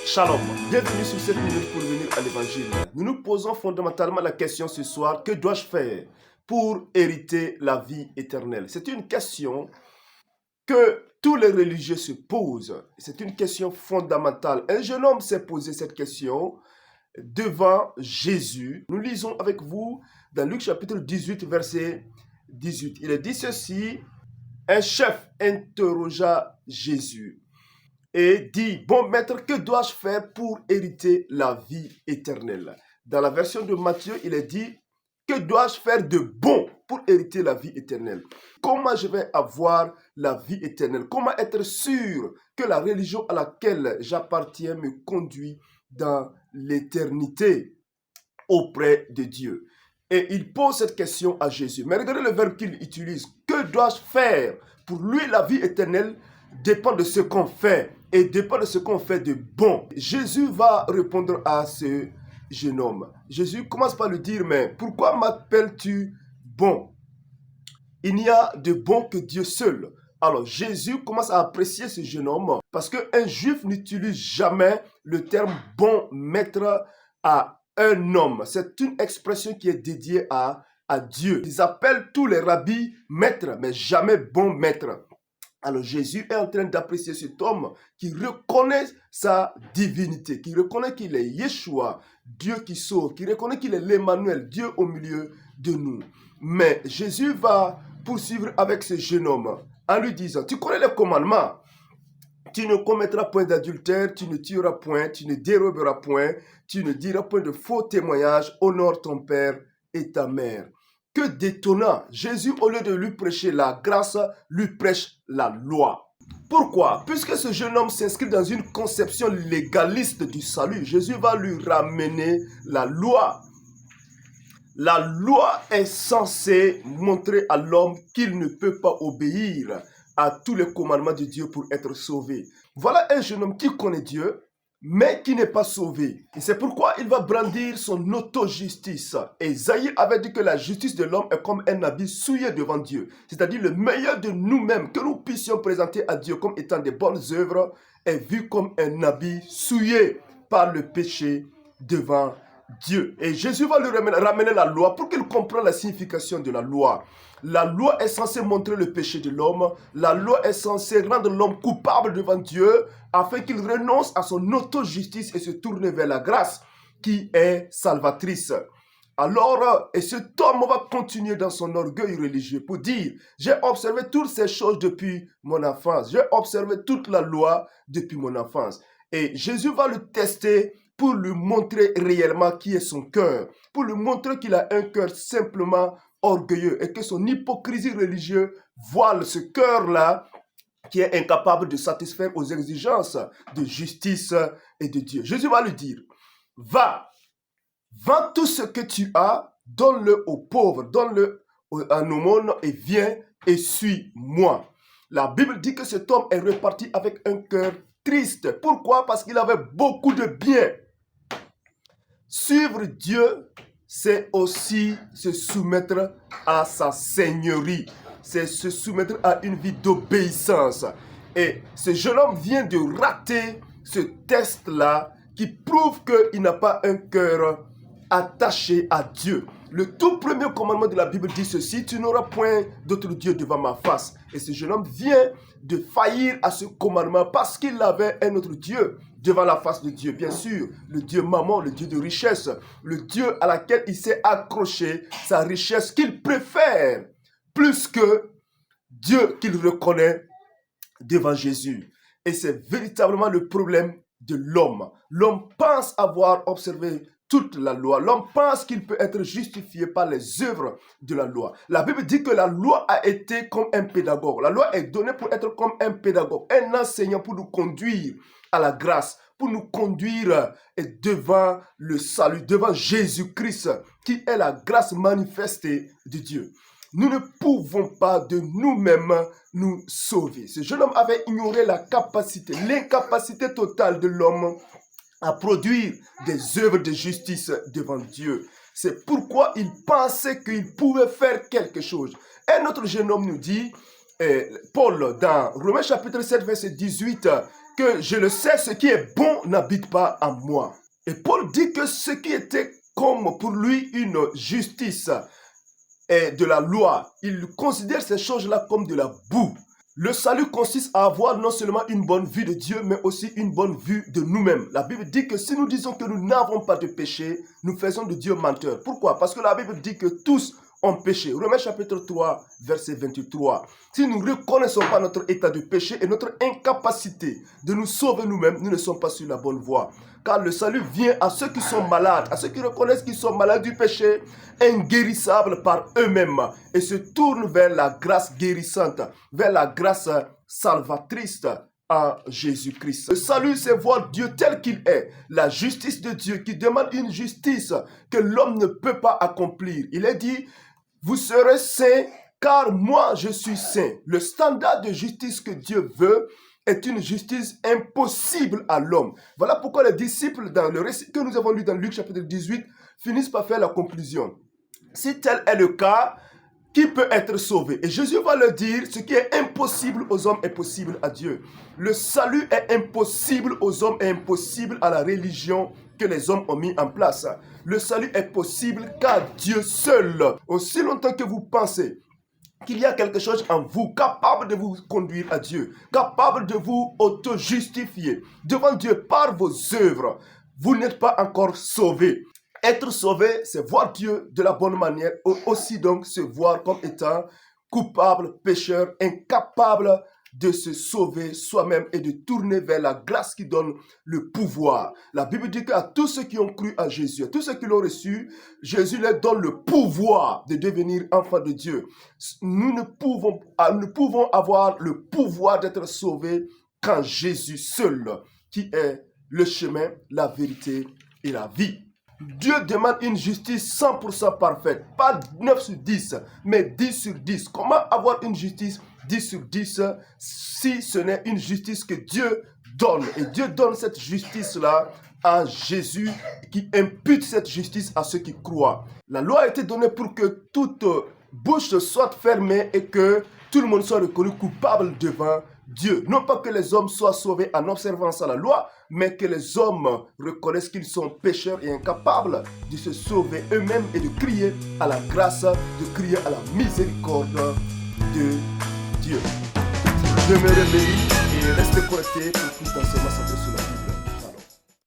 Shalom, bienvenue sur cette minute pour venir à l'évangile. Nous nous posons fondamentalement la question ce soir, que dois-je faire pour hériter la vie éternelle? C'est une question que tous les religieux se posent. C'est une question fondamentale. Un jeune homme s'est posé cette question devant Jésus. Nous lisons avec vous dans Luc chapitre 18, verset 18. Il est dit ceci, un chef interrogea Jésus et dit, bon maître, que dois-je faire pour hériter la vie éternelle? Dans la version de Matthieu, il est dit, que dois-je faire de bon pour hériter la vie éternelle? Comment je vais avoir la vie éternelle? Comment être sûr que la religion à laquelle j'appartiens me conduit dans l'éternité auprès de Dieu? Et il pose cette question à Jésus. Mais regardez le verbe qu'il utilise. Que dois-je faire? Pour lui, la vie éternelle dépend de ce qu'on fait et dépend de ce qu'on fait de bon. Jésus va répondre à ce jeune homme. Jésus commence par lui dire, mais pourquoi m'appelles-tu bon? Il n'y a de bon que Dieu seul. Alors Jésus commence à apprécier ce jeune homme parce qu'un juif n'utilise jamais le terme bon maître à un homme. C'est une expression qui est dédiée à Dieu. Ils appellent tous les rabbis maîtres, mais jamais bon maître. Alors Jésus est en train d'apprécier cet homme qui reconnaît sa divinité, qui reconnaît qu'il est Yeshua, Dieu qui sauve, qui reconnaît qu'il est l'Emmanuel, Dieu au milieu de nous. Mais Jésus va poursuivre avec ce jeune homme en lui disant, tu connais les commandements, tu ne commettras point d'adultère, tu ne tueras point, tu ne déroberas point, tu ne diras point de faux témoignages, honore ton père et ta mère. Que d'étonnant, Jésus, au lieu de lui prêcher la grâce, lui prêche la loi. Pourquoi? Puisque ce jeune homme s'inscrit dans une conception légaliste du salut, Jésus va lui ramener la loi. La loi est censée montrer à l'homme qu'il ne peut pas obéir à tous les commandements de Dieu pour être sauvé. Voilà un jeune homme qui connaît Dieu, mais qui n'est pas sauvé. Et c'est pourquoi il va brandir son auto-justice. Ésaïe avait dit que la justice de l'homme est comme un habit souillé devant Dieu. C'est-à-dire le meilleur de nous-mêmes que nous puissions présenter à Dieu comme étant des bonnes œuvres est vu comme un habit souillé par le péché devant Dieu. Et Jésus va lui ramener la loi pour qu'il comprenne la signification de la loi. La loi est censée montrer le péché de l'homme. La loi est censée rendre l'homme coupable devant Dieu afin qu'il renonce à son auto-justice et se tourne vers la grâce qui est salvatrice. Alors, et cet homme va continuer dans son orgueil religieux pour dire, j'ai observé toutes ces choses depuis mon enfance. J'ai observé toute la loi depuis mon enfance. Et Jésus va le tester pour lui montrer réellement qui est son cœur, pour lui montrer qu'il a un cœur simplement orgueilleux et que son hypocrisie religieuse voile ce cœur-là qui est incapable de satisfaire aux exigences de justice et de Dieu. Jésus va lui dire, va, vends tout ce que tu as, donne-le aux pauvres, donne-le en aumône et viens et suis-moi. La Bible dit que cet homme est reparti avec un cœur triste. Pourquoi? Parce qu'il avait beaucoup de biens. Suivre Dieu, c'est aussi se soumettre à sa seigneurie. C'est se soumettre à une vie d'obéissance. Et ce jeune homme vient de rater ce test-là qui prouve qu'il n'a pas un cœur attaché à Dieu. Le tout premier commandement de la Bible dit ceci, tu n'auras point d'autre Dieu devant ma face. Et ce jeune homme vient de faillir à ce commandement parce qu'il avait un autre Dieu devant la face de Dieu. Bien sûr, le Dieu maman, le Dieu de richesse, le Dieu à laquelle il s'est accroché, sa richesse qu'il préfère plus que Dieu qu'il reconnaît devant Jésus. Et c'est véritablement le problème de l'homme. L'homme pense avoir observé toute la loi. L'homme pense qu'il peut être justifié par les œuvres de la loi. La Bible dit que la loi a été comme un pédagogue. La loi est donnée pour être comme un pédagogue, un enseignant pour nous conduire à la grâce, pour nous conduire devant le salut, devant Jésus-Christ, qui est la grâce manifestée de Dieu. Nous ne pouvons pas de nous-mêmes nous sauver. Ce jeune homme avait ignoré la capacité, l'incapacité totale de l'homme à produire des œuvres de justice devant Dieu. C'est pourquoi il pensait qu'il pouvait faire quelque chose. Un autre jeune homme nous dit, Paul, dans Romains chapitre 7, verset 18, que je le sais, ce qui est bon n'habite pas en moi. Et Paul dit que ce qui était comme pour lui une justice et de la loi, il considère ces choses-là comme de la boue. Le salut consiste à avoir non seulement une bonne vue de Dieu, mais aussi une bonne vue de nous-mêmes. La Bible dit que si nous disons que nous n'avons pas de péché, nous faisons de Dieu menteur. Pourquoi? Parce que la Bible dit que tous ont péché. Romains chapitre 3, verset 23. Si nous ne reconnaissons pas notre état de péché et notre incapacité de nous sauver nous-mêmes, nous ne sommes pas sur la bonne voie. Car le salut vient à ceux qui sont malades, à ceux qui reconnaissent qu'ils sont malades du péché, inguérissables par eux-mêmes, et se tournent vers la grâce guérissante, vers la grâce salvatrice en Jésus-Christ. Le salut, c'est voir Dieu tel qu'il est, la justice de Dieu qui demande une justice que l'homme ne peut pas accomplir. Il est dit, vous serez saints car moi je suis saint. Le standard de justice que Dieu veut est une justice impossible à l'homme. Voilà pourquoi les disciples, dans le récit que nous avons lu dans Luc chapitre 18, finissent par faire la conclusion. Si tel est le cas, qui peut être sauvé? Et Jésus va leur dire, ce qui est impossible aux hommes est possible à Dieu. Le salut est impossible aux hommes et impossible à la religion que les hommes ont mis en place. Le salut est possible qu'à Dieu seul. Aussi longtemps que vous pensez qu'il y a quelque chose en vous capable de vous conduire à Dieu, capable de vous auto-justifier devant Dieu par vos œuvres, vous n'êtes pas encore sauvé. Être sauvé, c'est voir Dieu de la bonne manière, aussi donc se voir comme étant coupable, pécheur, incapable de se sauver soi-même et de tourner vers la grâce qui donne le pouvoir. La Bible dit qu'à tous ceux qui ont cru à Jésus, à tous ceux qui l'ont reçu, Jésus leur donne le pouvoir de devenir enfants de Dieu. Nous ne pouvons avoir le pouvoir d'être sauvés qu'en Jésus seul, qui est le chemin, la vérité et la vie. Dieu demande une justice 100% parfaite, pas 9 sur 10, mais 10 sur 10. Comment avoir une justice 10 sur 10 si ce n'est une justice que Dieu donne? Et Dieu donne cette justice-là à Jésus qui impute cette justice à ceux qui croient. La loi a été donnée pour que toute bouche soit fermée et que tout le monde soit reconnu coupable devant Dieu. Non pas que les hommes soient sauvés en observant à la loi, mais que les hommes reconnaissent qu'ils sont pécheurs et incapables de se sauver eux-mêmes et de crier à la grâce, de crier à la miséricorde de Dieu. Demeurez bénis et restez connectés pour plus d'enseignements sur la vie.